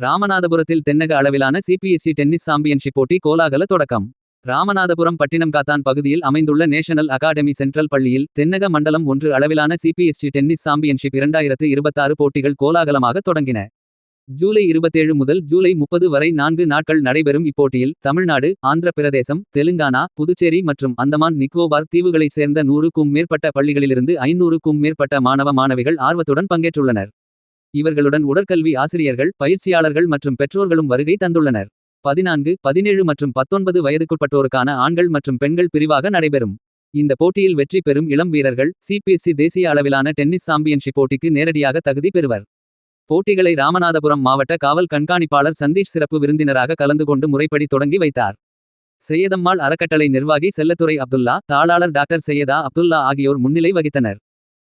ராமநாதபுரத்தில் தென்னக அளவிலான சிபிஎஸ்இ டென்னிஸ் சாம்பியன்ஷிப் போட்டி கோலாகல தொடக்கம். ராமநாதபுரம் பட்டினம்காத்தான் பகுதியில் அமைந்துள்ள நேஷனல் அகாடமி சென்ட்ரல் பள்ளியில் தென்னக மண்டலம் 1 அளவிலான சிபிஎஸ்இ டென்னிஸ் சாம்பியன்ஷிப் 2026 போட்டிகள் கோலாகலமாக தொடங்கின. ஜூலை 27 முதல் ஜூலை 30 வரை 4 நாட்கள் நடைபெறும் இப்போட்டியில் தமிழ்நாடு, ஆந்திர பிரதேசம், தெலுங்கானா, புதுச்சேரி மற்றும் அந்தமான் நிக்கோபார் தீவுகளைச் சேர்ந்த 100க்கும் மேற்பட்ட பள்ளிகளிலிருந்து 500க்கும் மேற்பட்ட மாணவ மாணவிகள் ஆர்வத்துடன் பங்கேற்றுள்ளனர். இவர்களுடன் உடற்கல்வி ஆசிரியர்கள், பயிற்சியாளர்கள் மற்றும் பெற்றோர்களும் வருகை தந்துள்ளனர். 14, 17 மற்றும் 19 வயதுக்குட்பட்டோருக்கான ஆண்கள் மற்றும் பெண்கள் பிரிவாக நடைபெறும். இந்த போட்டியில் வெற்றி பெறும் இளம் வீரர்கள் சிபிஎஸ்இ தேசிய அளவிலான டென்னிஸ் சாம்பியன்ஷிப் போட்டிக்கு நேரடியாக தகுதி பெறுவர். போட்டிகளை ராமநாதபுரம் மாவட்ட காவல் கண்காணிப்பாளர் சந்தீஷ் சிறப்பு விருந்தினராக கலந்து கொண்டு முறைப்படி தொடங்கி வைத்தார். செய்யதம்மாள் அறக்கட்டளை நிர்வாகி செல்லத்துறை அப்துல்லா, தாளாளர் டாக்டர் செய்யதா அப்துல்லா ஆகியோர் முன்னிலை வகித்தனர்.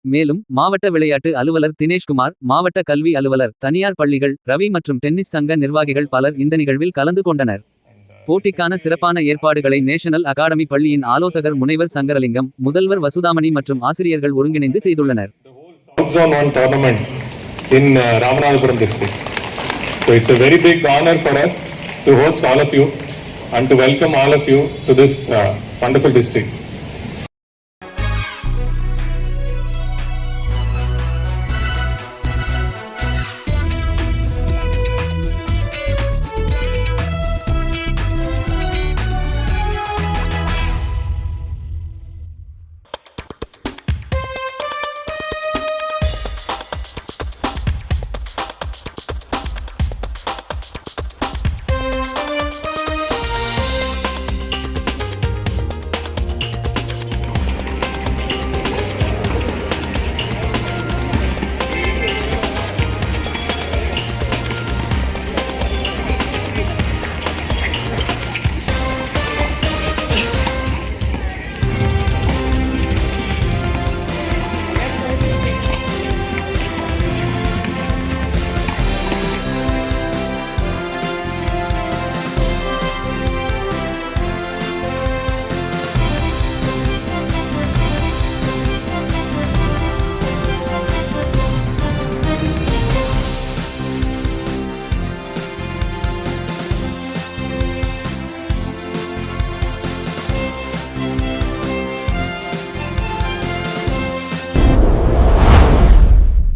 மேலும் மாவட்ட விளையாட்டு அலுவலர் தினேஷ்குமார், மாவட்ட கல்வி அலுவலர், தனியார் பள்ளிகள், ரவி மற்றும் டென்னிஸ் சங்க நிர்வாகிகள் பலர் இந்த நிகழ்வில் கலந்து கொண்டனர். போட்டிக்கான சிறப்பான ஏற்பாடுகளை நேஷனல் அகாடமி பள்ளியின் ஆலோசகர் முனைவர் சங்கரலிங்கம், முதல்வர் வசுதாமணி மற்றும் ஆசிரியர்கள் ஒருங்கிணைந்து செய்துள்ளனர். In Ramanathapuram district. So it's a very big honor for us to host all of you and to welcome all of you to this wonderful district.